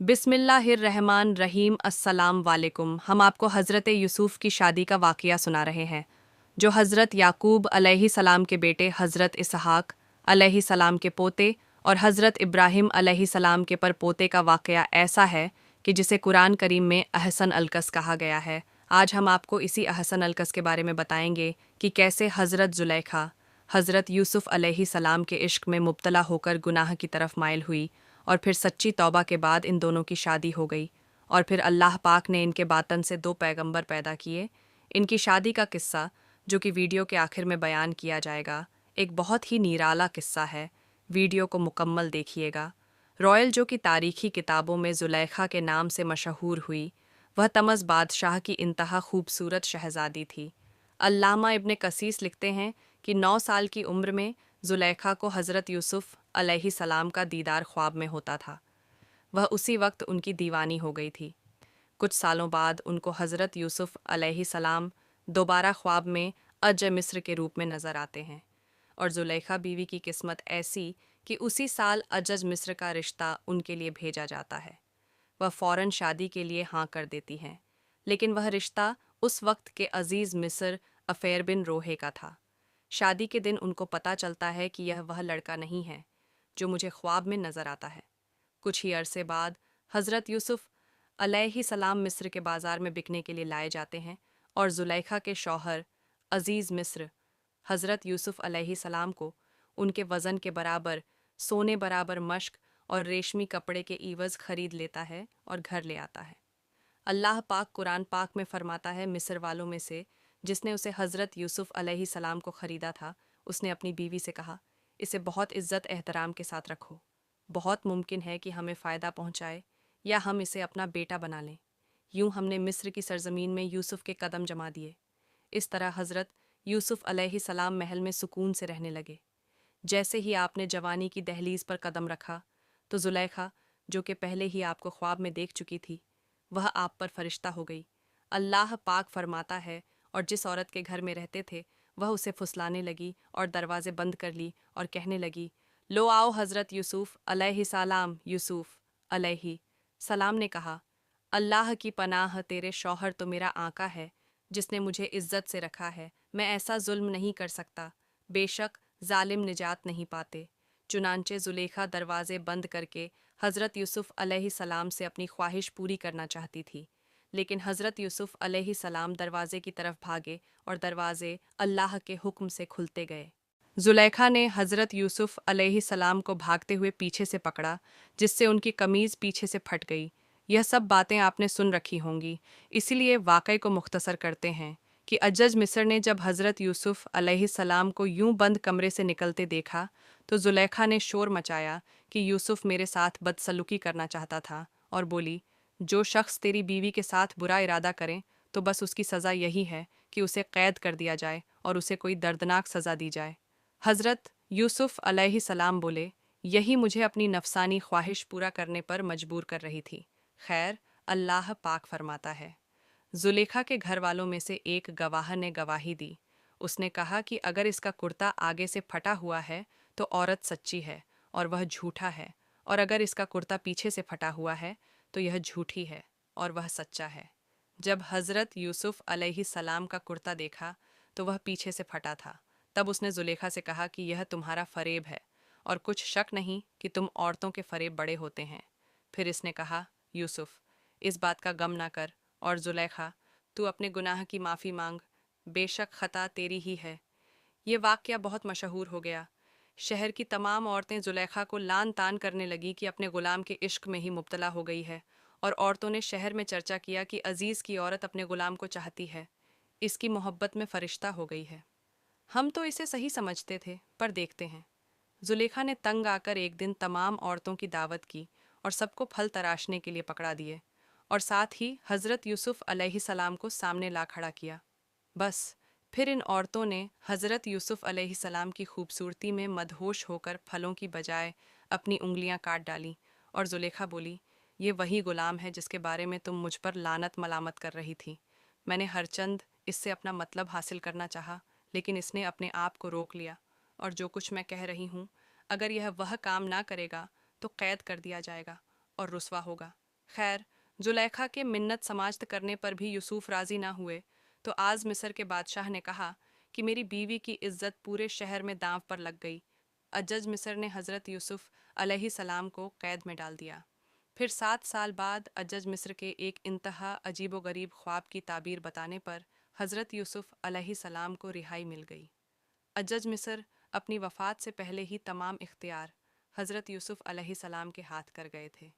बिस्मिल्लाहिर्रहमानिर्रहीम। अस्सलाम वालेकुम। हम आपको हज़रत यूसुफ़ की शादी का वाक़या सुना रहे हैं, जो हज़रत याकूब अलैहिस्सलाम के बेटे हज़रत इसहाक़ अलैहिस्सलाम के पोते और हज़रत इब्राहीम अलैहिस्सलाम के परपोते का वाक़या ऐसा है कि जिसे कुरान करीम में अहसन अलकस कहा गया है। आज हम आपको इसी अहसन अलकस के बारे में बताएंगे कि कैसे हज़रत ज़ुलेखा हज़रत यूसुफ़ अलैहिस्सलाम के इश्क में मुब्तला होकर गुनाह की तरफ माइल हुई और फिर सच्ची तौबा के बाद इन दोनों की शादी हो गई और फिर अल्लाह पाक ने इनके बातन से दो पैगंबर पैदा किए। इनकी शादी का किस्सा, जो कि वीडियो के आखिर में बयान किया जाएगा, एक बहुत ही निराला किस्सा है। वीडियो को मुकम्मल देखिएगा। रॉयल, जो कि तारीखी किताबों में ज़ुलेखा के नाम से मशहूर हुई, वह तमज़ बादशाह की इंतहा खूबसूरत शहज़ादी थी। अल्लामा इब्न कसीस लिखते हैं कि 9 साल की उम्र में ज़ुलेखा को हज़रत यूसुफ़ अलैहिस्सलाम का दीदार ख्वाब में होता था। वह उसी वक्त उनकी दीवानी हो गई थी। कुछ सालों बाद उनको हज़रत यूसुफ़ अलैहिस्सलाम दोबारा ख्वाब में अज मिस्र के रूप में नज़र आते हैं और ज़ुलेखा बीवी की किस्मत ऐसी कि उसी साल अजज मिस्र का रिश्ता उनके लिए भेजा जाता है। वह फ़ौरन शादी के लिए हाँ कर देती हैं, लेकिन वह रिश्ता उस वक्त के अज़ीज़ मिस्र अफ़ेर बिन रोहे का था। शादी के दिन उनको पता चलता है कि यह वह लड़का नहीं है जो मुझे ख्वाब में नज़र आता है। कुछ ही अरसे बाद हज़रत यूसुफ़ अलैहिस्सलाम मिस्र के बाज़ार में बिकने के लिए लाए जाते हैं और ज़ुलेखा के शौहर अज़ीज़ मिस्र हज़रत यूसुफ़ अलैहिस्सलाम को उनके वज़न के बराबर सोने बराबर मश्क और रेशमी कपड़े के ईवज़ खरीद लेता है और घर ले आता है। अल्लाह पाक कुरान पाक में फरमाता है, मिस्र वालों में से जिसने उसे हज़रत यूसुफ़ अलैहिस्सलाम को ख़रीदा था, उसने अपनी बीवी से कहा, इसे बहुत इज़्ज़त एहतराम के साथ रखो। बहुत मुमकिन है कि हमें फ़ायदा पहुँचाए या हम इसे अपना बेटा बना लें। यूं हमने मिस्र की सरजमीन में यूसुफ़ के कदम जमा दिए। इस तरह हज़रत यूसुफ़ अलैहिस्सलाम महल में सुकून से रहने लगे। जैसे ही आपने जवानी की दहलीज पर कदम रखा, तो ज़ुलेखा, जो कि पहले ही आपको ख्वाब में देख चुकी थी, वह आप पर फरिश्ता हो गई। अल्लाह पाक फरमाता है, और जिस औरत के घर में रहते थे वह उसे फुसलाने लगी और दरवाजे बंद कर ली और कहने लगी, लो आओ हज़रत यूसुफ़ अलैहिस्सलाम। यूसुफ़ अलैहि सलाम ने कहा, अल्लाह की पनाह, तेरे शौहर तो मेरा आका है जिसने मुझे इज़्ज़त से रखा है। मैं ऐसा जुल्म नहीं कर सकता। बेशक जालिम निजात नहीं पाते। चुनांचे ज़ुलेखा दरवाज़े बंद करके हज़रत यूसुफ़ अलैहिस्सलाम से अपनी ख्वाहिश पूरी करना चाहती थी, लेकिन हज़रत यूसुफ़ अलैहिस्सलाम दरवाज़े की तरफ भागे और दरवाज़े अल्लाह के हुक्म से खुलते गए। ज़ुलेखा ने हज़रत यूसुफ़ अलैहिस्सलाम को भागते हुए पीछे से पकड़ा, जिससे उनकी कमीज़ पीछे से फट गई। यह सब बातें आपने सुन रखी होंगी, इसीलिए वाक़ये को मुख्तसर करते हैं कि अजज मिस्र ने जब हज़रत यूसुफ़ अलैहिस्सलाम को यूं बंद कमरे से निकलते देखा, तो ज़ुलेखा ने शोर मचाया कि यूसुफ़ मेरे साथ बदसलूकी करना चाहता था, और बोली, जो शख्स तेरी बीवी के साथ बुरा इरादा करें तो बस उसकी सज़ा यही है कि उसे कैद कर दिया जाए और उसे कोई दर्दनाक सज़ा दी जाए। हज़रत यूसुफ़ अलैहिस्सलाम बोले, यही मुझे अपनी नफसानी ख्वाहिश पूरा करने पर मजबूर कर रही थी। खैर, अल्लाह पाक फरमाता है। ज़ुलेखा के घर वालों में से एक गवाह ने गवाही दी। उसने कहा कि अगर इसका कुर्ता आगे से फटा हुआ है तो औरत सच्ची है और वह झूठा है, और अगर इसका कुर्ता पीछे से फटा हुआ है तो यह झूठी है और वह सच्चा है। जब हज़रत यूसुफ़ अलैहिस्सलाम का कुर्ता देखा तो वह पीछे से फटा था। तब उसने ज़ुलेखा से कहा कि यह तुम्हारा फ़रेब है और कुछ शक नहीं कि तुम औरतों के फ़रेब बड़े होते हैं। फिर इसने कहा, यूसुफ़, इस बात का गम ना कर, और ज़ुलेखा, तू अपने गुनाह की माफ़ी मांग, बेशक ख़ता तेरी ही है। ये वाक़या बहुत मशहूर हो गया। शहर की तमाम औरतें ज़ुलेखा को लान तान करने लगी कि अपने ग़ुलाम के इश्क में ही मुब्तला हो गई है, और औरतों ने शहर में चर्चा किया कि अज़ीज़ की औरत अपने ग़ुलाम को चाहती है, इसकी मोहब्बत में फ़रिश्ता हो गई है। हम तो इसे सही समझते थे, पर देखते हैं। ज़ुलेखा ने तंग आकर एक दिन तमाम औरतों की दावत की और सबको फल तराशने के लिए पकड़ा दिए, और साथ ही हज़रत यूसुफ़ अलैहिस्सलाम को सामने ला खड़ा किया। बस फिर इन औरतों ने हज़रत यूसुफ़ अलैहिस्सलाम की खूबसूरती में मदहोश होकर फलों की बजाय अपनी उंगलियां काट डालीं, और ज़ुलेखा बोली, ये वही ग़ुलाम है जिसके बारे में तुम मुझ पर लानत मलामत कर रही थी। मैंने हरचंद इससे अपना मतलब हासिल करना चाहा, लेकिन इसने अपने आप को रोक लिया, और जो कुछ मैं कह रही हूँ, अगर यह वह काम ना करेगा तो कैद कर दिया जाएगा और रुस्वा होगा। खैर, जुलेखा के मिन्नत समाजत करने पर भी यूसुफ राजी ना हुए, तो आज मिस्र के बादशाह ने कहा कि मेरी बीवी की इज्जत पूरे शहर में दांव पर लग गई। अज्जज मिस्र ने हज़रत यूसुफ अलैहिस्सलाम को कैद में डाल दिया। फिर 7 साल बाद अज्जज मिस्र के एक इंतहा अजीबोगरीब ख्वाब की ताबीर बताने पर हज़रत यूसुफ अलैहिस्सलाम को रिहाई मिल गई। अज्जज मिस्र अपनी वफ़ात से पहले ही तमाम इख्तियार हज़रत यूसुफ अलैहिस्सलाम के हाथ कर गए थे।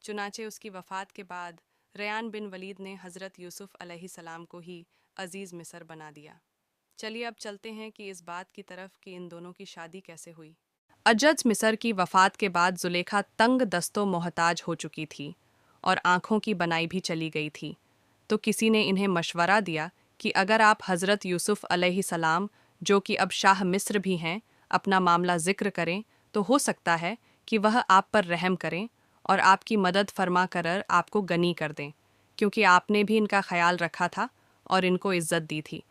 चुनाचे उसकी वफ़ात के बाद रयान बिन वलीद ने हज़रत यूसुफ अलैहिस्सलाम को ही अज़ीज़ मिस्र बना दिया। चलिए अब चलते हैं कि इस बात की तरफ कि इन दोनों की शादी कैसे हुई। अज्जज मिस्र की वफ़ात के बाद जुलेखा तंग दस्तों मोहताज हो चुकी थी और आँखों की बनाई भी चली गई थी। तो किसी ने इन्हें मशवरा दिया कि अगर आप हज़रत यूसुफ अलैहिस्सलाम, जो कि अब शाह मिस्र भी हैं, अपना मामला ज़िक्र करें तो हो सकता है कि वह आप पर रहम करें और आपकी मदद फरमा कर आपको गनी कर दें, क्योंकि आपने भी इनका ख्याल रखा था और इनको इज्जत दी थी।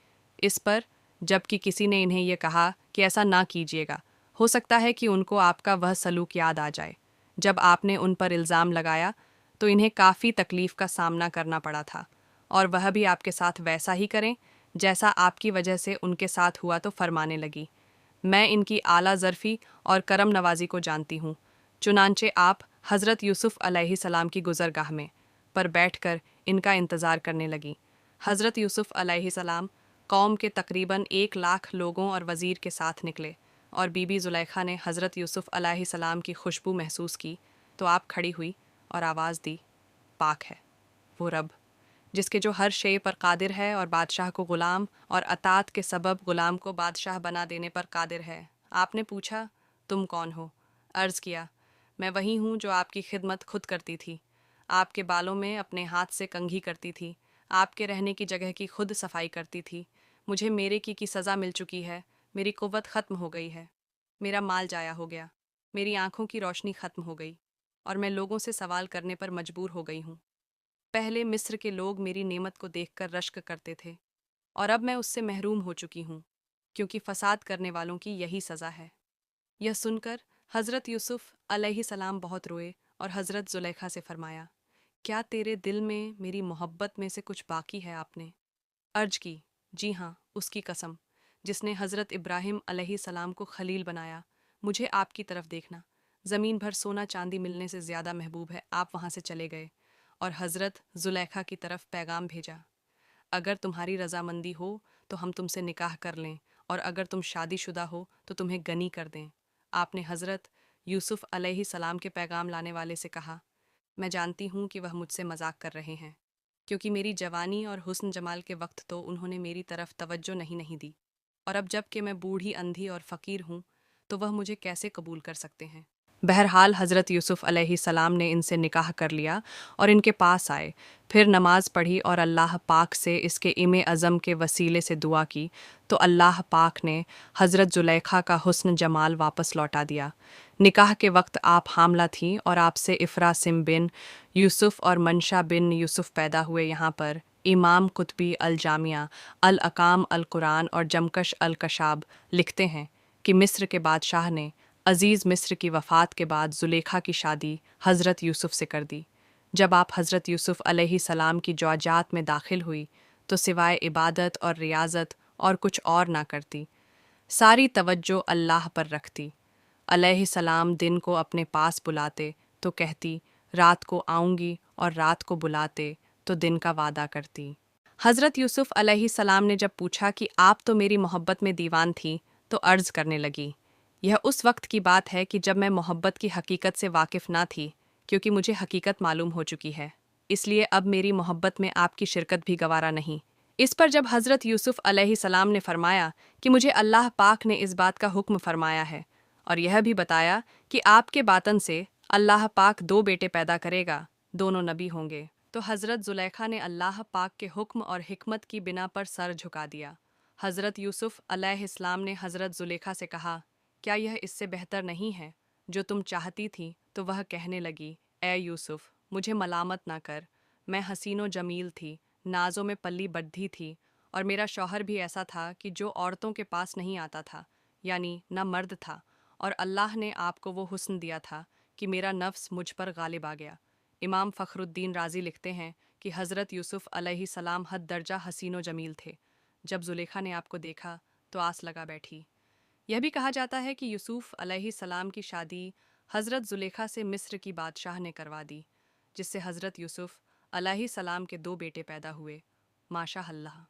इस पर जबकि किसी ने इन्हें यह कहा कि ऐसा ना कीजिएगा, हो सकता है कि उनको आपका वह सलूक याद आ जाए। जब आपने उन पर इल्ज़ाम लगाया तो इन्हें काफ़ी तकलीफ़ का सामना करना पड़ा था, और वह भी आपके साथ वैसा ही करें जैसा आपकी वजह से उनके साथ हुआ। तो फरमाने लगी, मैं इनकी आला ज़रफ़ी और करम नवाजी को जानती हूँ। चुनांचे आप हज़रत यूसुफ अलैहिस्सलाम की गुज़रगाह में पर बैठकर इनका इंतज़ार करने लगी। हज़रत यूसुफ अलैहिस्सलाम कौम के तकरीबन 1 लाख लोगों और वज़ीर के साथ निकले, और बीबी ज़ुलेखा ने हज़रत यूसुफ अलैहिस्सलाम की खुशबू महसूस की तो आप खड़ी हुई और आवाज़ दी, पाक है वो रब जिसके जो हर शे पर कादिर है और बादशाह को ग़ुलाम और अतात के सबब ग़ुलाम को बादशाह बना देने पर कादिर है। आपने पूछा, तुम कौन हो? अर्ज़ किया, मैं वही हूँ जो आपकी खिदमत खुद करती थी, आपके बालों में अपने हाथ से कंघी करती थी, आपके रहने की जगह की खुद सफाई करती थी। मुझे मेरे की सज़ा मिल चुकी है, मेरी कुव्वत ख़त्म हो गई है, मेरा माल जाया हो गया, मेरी आँखों की रोशनी ख़त्म हो गई और मैं लोगों से सवाल करने पर मजबूर हो गई हूँ। पहले मिस्र के लोग मेरी नेमत को देखकर रश्क करते थे, और अब मैं उससे महरूम हो चुकी हूँ, क्योंकि फसाद करने वालों की यही सज़ा है। यह सुनकर हज़रत यूसुफ अलैहिस्सलाम बहुत रोए और हज़रत ज़ुलेखा से फरमाया, क्या तेरे दिल में मेरी मोहब्बत में से कुछ बाकी है? आपने अर्ज की, जी हाँ, उसकी कसम जिसने हज़रत इब्राहिम अलैहिस्सलाम को खलील बनाया। मुझे आपकी तरफ देखना ज़मीन भर सोना चांदी मिलने से ज़्यादा महबूब है। आप वहाँ से चले गए और हज़रत ज़ुलेखा की तरफ पैगाम भेजा, अगर तुम्हारी रजामंदी हो तो हम तुमसे निकाह कर लें, और अगर तुम शादीशुदा हो तो तुम्हें गनी कर दें। आपने हज़रत यूसुफ अलैहिस्सलाम के पैगाम लाने वाले से कहा, मैं जानती हूँ कि वह मुझसे मजाक कर रहे हैं, क्योंकि मेरी जवानी और हुस्न जमाल के वक्त तो उन्होंने मेरी तरफ तवज्जो नहीं दी, और अब जब कि मैं बूढ़ी, अंधी और फ़कीर हूँ तो वह मुझे कैसे कबूल कर सकते हैं। बहरहाल हज़रत यूसुफ अलैहिस्सलाम ने इनसे निकाह कर लिया और इनके पास आए, फिर नमाज पढ़ी और अल्लाह पाक से इसके इमे अज़म के वसीले से दुआ की, तो अल्लाह पाक ने हज़रत ज़ुलेखा का हुस्न जमाल वापस लौटा दिया। निकाह के वक्त आप हामला थीं और आपसे इफ़रासिम बिन यूसुफ और मंशा बिन यूसुफ पैदा हुए। यहाँ पर इमाम कुतबी अल जामिया अल अकाम अल कुरान और जमकश अल कशाब लिखते हैं कि मिस्र के बादशाह ने अज़ीज़ मिस्र की वफ़ात के बाद ज़ुलेखा की शादी हज़रत यूसुफ से कर दी। जब आप हज़रत यूसुफ अलैहिस्सलाम की जौजात में दाखिल हुई तो सिवाय इबादत और रियाज़त और कुछ और ना करती, सारी तवज्जो अल्लाह पर रखती। अलैहिस्सलाम दिन को अपने पास बुलाते तो कहती, रात को आऊँगी, और रात को बुलाते तो दिन का वादा करती। हज़रत यूसुफ अलैहिस्सलाम ने जब पूछा कि आप तो मेरी मोहब्बत में दीवान थी, तो अर्ज़ करने लगी, यह उस वक्त की बात है कि जब मैं मोहब्बत की हकीकत से वाकिफ़ ना थी, क्योंकि मुझे हकीकत मालूम हो चुकी है, इसलिए अब मेरी मोहब्बत में आपकी शिरकत भी गवारा नहीं। इस पर जब हज़रत यूसुफ अलैहिस्सलाम ने फरमाया कि मुझे अल्लाह पाक ने इस बात का हुक्म फरमाया है और यह भी बताया कि आपके बातन से अल्लाह पाक 2 बेटे पैदा करेगा, दोनों नबी होंगे, तो हज़रत ज़ुलेखा ने अल्लाह पाक के हुक्म और हिकमत की बिना पर सर झुका दिया। हज़रत यूसुफ अलैहिस्सलाम ने हज़रत ज़ुलेखा से कहा, क्या यह इससे बेहतर नहीं है जो तुम चाहती थी? तो वह कहने लगी, ए यूसुफ, मुझे मलामत ना कर, मैं हसीनो जमील थी, नाजों में पल्ली बढ़ी थी, और मेरा शौहर भी ऐसा था कि जो औरतों के पास नहीं आता था, यानी न मर्द था, और अल्लाह ने आपको वो हुस्न दिया था कि मेरा नफ्स मुझ पर गालिब आ गया। امام فخر الدین رازی لکھتے ہیں کہ حضرت یوسف علیہ السلام حد درجہ حسین و جمیل تھے۔ جب زلیخا نے آپ کو دیکھا تو آس لگا بیٹھی۔ یہ بھی کہا جاتا ہے کہ یوسف علیہ السلام کی شادی حضرت زلیخا سے مصر کی بادشاہ نے کروا دی، جس سے حضرت یوسف علیہ السلام کے 2 بیٹے پیدا ہوئے۔ ماشاء اللہ۔